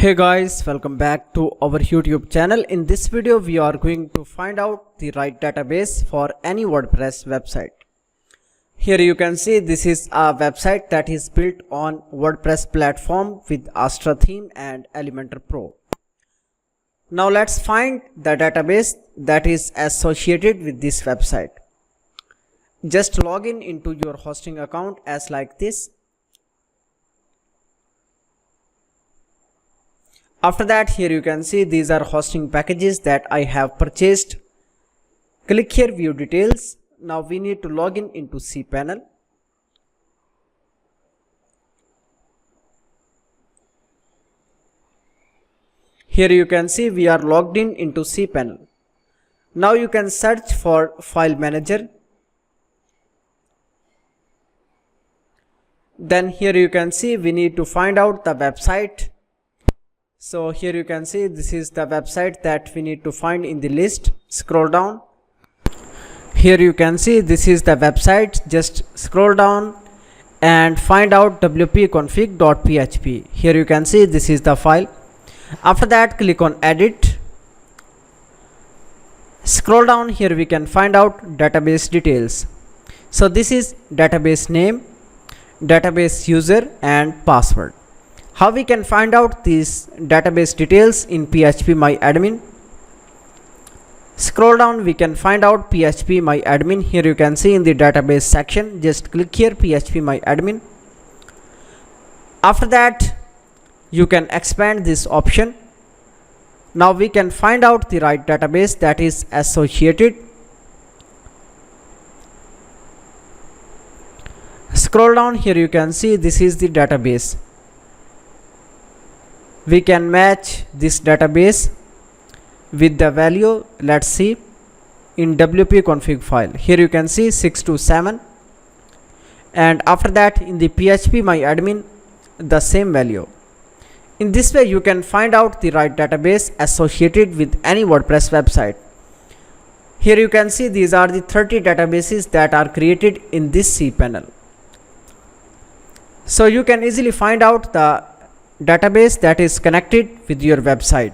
Hey guys, welcome back to our YouTube channel. In this video we are going to find out the right database for any WordPress website. Here you can see this is a website that is built on WordPress platform with Astra theme and Elementor Pro. Now let's find the database that is associated with this website. Just log in into your hosting account as like this. After that, here you can see these are hosting packages that I have purchased. Click here, view details. Now we need to log in into cpanel. Here you can see we are logged in into cpanel. Now you can search for file manager. Then here you can see we need to find out the website. So here you can see this is the website that we need to find in the list. Scroll down. Here you can see this is the website. Just scroll down and find out wp-config.php. Here you can see this is the file. After that, click on edit. Scroll down. Here we can find out database details. So this is database name, database user and password. How we can find out these database details in phpMyAdmin? Scroll down, we can find out phpMyAdmin. Here you can see in the database section. Just click here phpMyAdmin. After that, you can expand this option. Now we can find out the right database that is associated. Scroll down, here you can see this is the database. We can match this database with the value, let's see, in wp-config file. Here you can see 627, and after that in the phpMyAdmin the same value. In this way you can find out the right database associated with any WordPress website. Here you can see these are the 30 databases that are created in this cpanel. So you can easily find out the database that is connected with your website.